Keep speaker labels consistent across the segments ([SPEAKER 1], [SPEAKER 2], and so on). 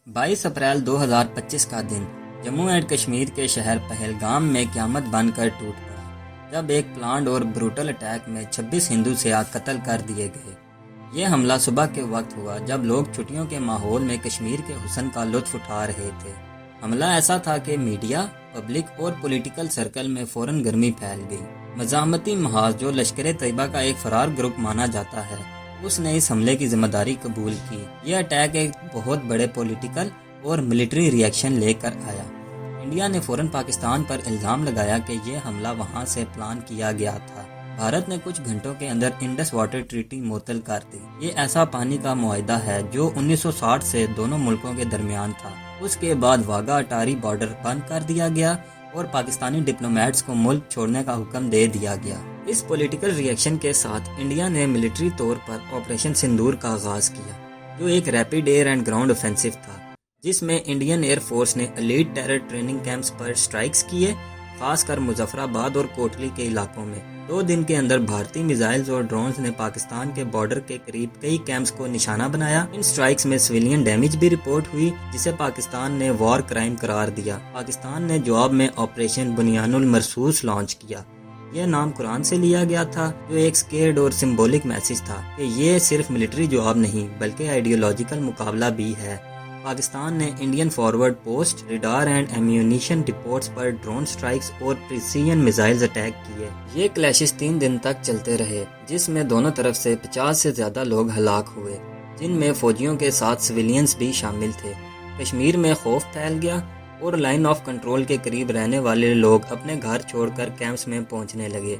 [SPEAKER 1] 22 अप्रैल 2025 का दिन जम्मू एंड कश्मीर के शहर पहलगाम में क़यामत बनकर टूट पड़ा जब एक प्लान्ड और ब्रूटल अटैक में 26 हिंदू सियाह कत्ल कर दिए गए। ये हमला सुबह के वक्त हुआ जब लोग छुट्टियों के माहौल में कश्मीर के हुस्न का लुत्फ उठा रहे थे। हमला ऐसा था कि मीडिया, पब्लिक और पॉलिटिकल सर्कल में फौरन गर्मी फैल गई। मज़ाहमती महाज, जो लश्कर तैयबा का एक फरार ग्रुप माना जाता है, उसने इस हमले की जिम्मेदारी कबूल की। यह अटैक एक बहुत बड़े पॉलिटिकल और मिलिट्री रिएक्शन लेकर आया। इंडिया ने फौरन पाकिस्तान पर इल्ज़ाम लगाया कि यह हमला वहां से प्लान किया गया था। भारत ने कुछ घंटों के अंदर इंडस वाटर ट्रीटी मुअत्तल कर दी। ये ऐसा पानी का मुआहदा है जो 1960 से दोनों मुल्कों के दरमियान था। उसके बाद वाघा अटारी बॉर्डर बंद कर दिया गया और पाकिस्तानी डिप्लोमेट्स को मुल्क छोड़ने का हुक्म दे दिया गया। इस पॉलिटिकल रिएक्शन के साथ इंडिया ने मिलिट्री तौर पर ऑपरेशन सिंदूर का आगाज किया, जो एक rapid air and ground offensive था, जिसमें इंडियन एयर फोर्स ने एलीट टेरर ट्रेनिंग कैंप्स पर स्ट्राइक्स किए, खासकर मुजफ्फराबाद और कोटली के इलाकों में। 2 दिन के अंदर भारतीय मिसाइल्स और ड्रोन्स ने पाकिस्तान के बॉर्डर के करीब कई कैंप्स को निशाना बनाया। इन स्ट्राइक्स में सिविलियन डैमेज भी रिपोर्ट हुई, जिसे पाकिस्तान ने वॉर क्राइम करार दिया। पाकिस्तान ने जवाब में ऑपरेशन बुनियानुल मरसूस लॉन्च किया। यह नाम कुरान से लिया गया था, जो एक स्केर्ड और सिंबॉलिक मैसेज था कि ये सिर्फ मिलिट्री जवाब नहीं बल्कि आइडियोलॉजिकल मुकाबला भी है। पाकिस्तान ने Indian forward post, radar and ammunition depots पर ड्रोन स्ट्राइक्स और प्रिसीजन मिसाइल्स अटैक किए। ये क्लैशेस 3 दिन तक चलते रहे, जिसमें दोनों तरफ से 50 से ज्यादा लोग हलाक हुए, जिनमें फौजियों के साथ सिविलियंस भी शामिल थे। कश्मीर में खौफ फैल गया और लाइन ऑफ कंट्रोल के करीब रहने वाले लोग अपने घर छोड़कर कैंप्स में पहुंचने लगे।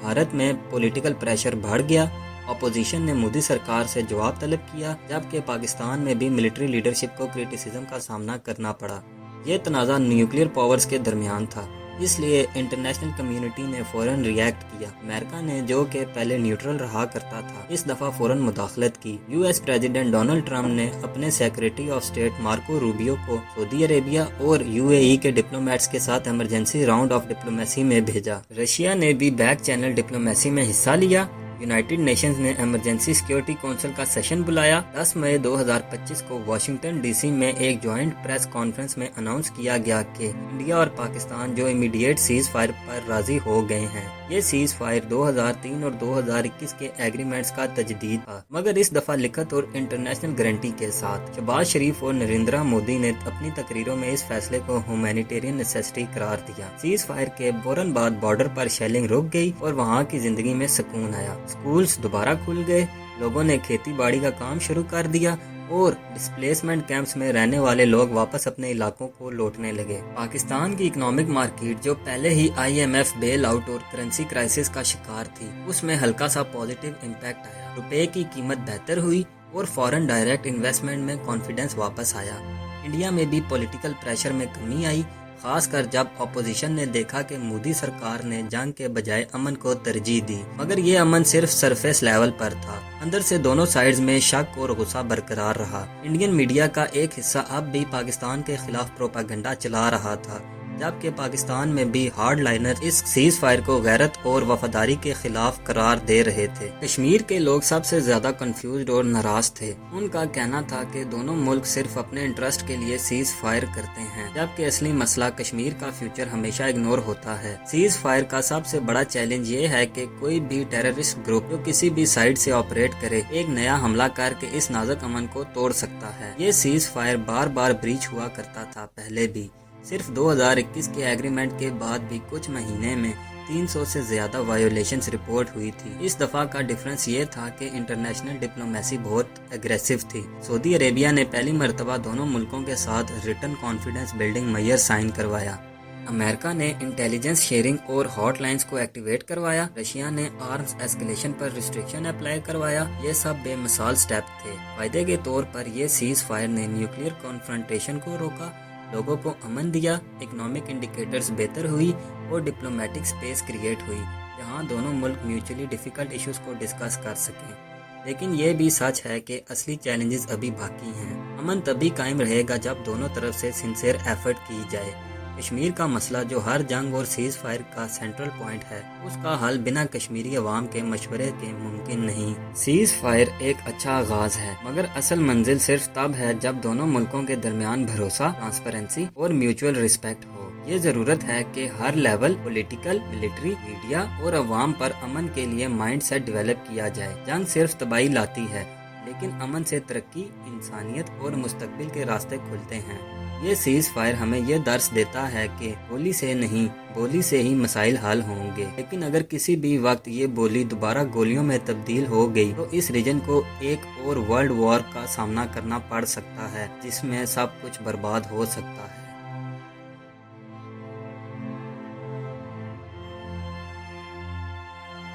[SPEAKER 1] भारत में पॉलिटिकल प्रेशर बढ़ गया। अपोजिशन ने मोदी सरकार से जवाब तलब किया, जबकि पाकिस्तान में भी मिलिट्री लीडरशिप को क्रिटिसिज्म का सामना करना पड़ा। यह तनाज़ा न्यूक्लियर पावर्स के दरमियान था, इसलिए इंटरनेशनल कम्युनिटी ने फौरन रिएक्ट किया। अमेरिका ने, जो कि पहले न्यूट्रल रहा करता था, इस दफा फौरन मुदाखलत की। यूएस प्रेसिडेंट डोनाल्ड ट्रंप ने अपने secretary of state Marco Rubio को सऊदी अरेबिया और यूएई के डिप्लोमेट्स के साथ इमरजेंसी राउंड ऑफ डिप्लोमेसी में भेजा। रशिया ने भी बैक चैनल डिप्लोमेसी में हिस्सा लिया। यूनाइटेड नेशंस ने इमरजेंसी सिक्योरिटी काउंसिल का सेशन बुलाया। 10 मई 2025 को वाशिंगटन डीसी में एक जॉइंट प्रेस कॉन्फ्रेंस में अनाउंस किया गया कि इंडिया और पाकिस्तान जो इमीडिएट सीज फायर पर राजी हो गए हैं। ये सीज फायर 2003 और 2021 के एग्रीमेंट्स का तजदीद था, मगर इस दफा लिखत और इंटरनेशनल गारंटी के साथ। शहबाज शरीफ और नरेंद्र मोदी ने अपनी तकरीरों में इस फैसले को ह्यूमैनिटेरियन नेसेसिटी करार दिया। सीज फायर के फौरन बाद बॉर्डर पर शेलिंग रुक गई और वहाँ की जिंदगी में सुकून आया। स्कूल्स दोबारा खुल गए, लोगों ने खेती बाड़ी का काम शुरू कर दिया और डिस्प्लेसमेंट कैंप्स में रहने वाले लोग वापस अपने इलाकों को लौटने लगे। पाकिस्तान की इकोनॉमिक मार्केट, जो पहले ही IMF बेल आउट और करेंसी क्राइसिस का शिकार थी, उसमें हल्का सा पॉजिटिव इम्पैक्ट आया। रुपए की कीमत बेहतर हुई और फॉरेन डायरेक्ट इन्वेस्टमेंट में कॉन्फिडेंस वापस आया। इंडिया में भी पॉलिटिकल प्रेशर में कमी आई, खासकर जब अपोजिशन ने देखा कि मोदी सरकार ने जंग के बजाय अमन को तरजीह दी। मगर ये अमन सिर्फ सरफेस लेवल पर था। अंदर से दोनों साइड्स में शक और गुस्सा बरकरार रहा। इंडियन मीडिया का एक हिस्सा अब भी पाकिस्तान के खिलाफ प्रोपेगेंडा चला रहा था, जबकि पाकिस्तान में भी हार्ड लाइनर इस सीज फायर को गैरत और वफादारी के खिलाफ करार दे रहे थे। कश्मीर के लोग सबसे ज्यादा कंफ्यूज्ड और नाराज थे। उनका कहना था कि दोनों मुल्क सिर्फ अपने इंटरेस्ट के लिए सीज फायर करते हैं, जबकि असली मसला कश्मीर का फ्यूचर हमेशा इग्नोर होता है। सीज फायर का सबसे बड़ा चैलेंज ये है कि कोई भी टेररिस्ट ग्रुप जो किसी भी साइड से ऑपरेट करे, एक नया हमला करके इस नाजुक अमन को तोड़ सकता है। ये सीज फायर बार बार ब्रीच हुआ करता था पहले भी। सिर्फ 2021 के एग्रीमेंट के बाद भी कुछ महीने में 300 से ज्यादा वायोलेशंस रिपोर्ट हुई थी। इस दफा का डिफरेंस ये था कि इंटरनेशनल डिप्लोमेसी बहुत एग्रेसिव थी। सऊदी अरेबिया ने पहली मर्तबा दोनों मुल्कों के साथ return confidence building measure sign करवाया। अमेरिका ने इंटेलिजेंस शेयरिंग और हॉटलाइंस को एक्टिवेट करवाया। रशिया ने आर्म्स एस्केलेशन पर रिस्ट्रिक्शन अप्लाई करवाया। ये सब बेमिसाल स्टेप थे। फायदे के तौर पर यह सीज फायर ने न्यूक्लियर कॉन्फ्रंटेशन को रोका, लोगों को अमन दिया, इकोनॉमिक इंडिकेटर्स बेहतर हुई और डिप्लोमेटिक स्पेस क्रिएट हुई, जहां दोनों मुल्क म्यूचुअली डिफिकल्ट इश्यूज को डिस्कस कर सकें। लेकिन ये भी सच है कि असली चैलेंजेस अभी बाकी हैं। अमन तभी कायम रहेगा जब दोनों तरफ से सिंसियर एफर्ट की जाए। کشمیر کا مسئلہ جو ہر جنگ اور سیز فائر کا سینٹرل پوائنٹ ہے، اس کا حل بنا کشمیری عوام کے مشورے کے ممکن نہیں۔ سیز فائر ایک اچھا آغاز ہے، مگر اصل منزل صرف تب ہے جب دونوں ملکوں کے درمیان بھروسہ، ٹرانسپیرنسی اور میوچول رسپیکٹ ہو۔ یہ ضرورت ہے کہ ہر لیول، پولیٹیکل، ملٹری، میڈیا اور عوام پر امن کے لیے مائنڈ سیٹ ڈیولپ کیا جائے۔ جنگ صرف تباہی لاتی ہے، لیکن امن سے ترقی، انسانیت اور مستقبل کے راستے کھلتے ہیں۔ یہ سیز فائر ہمیں یہ درس دیتا ہے کہ گولی سے نہیں، بولی سے ہی مسائل حل ہوں گے، لیکن اگر کسی بھی وقت یہ بولی دوبارہ گولیوں میں تبدیل ہو گئی تو اس ریجن کو ایک اور ورلڈ وار کا سامنا کرنا پڑ سکتا ہے، جس میں سب کچھ برباد ہو سکتا ہے۔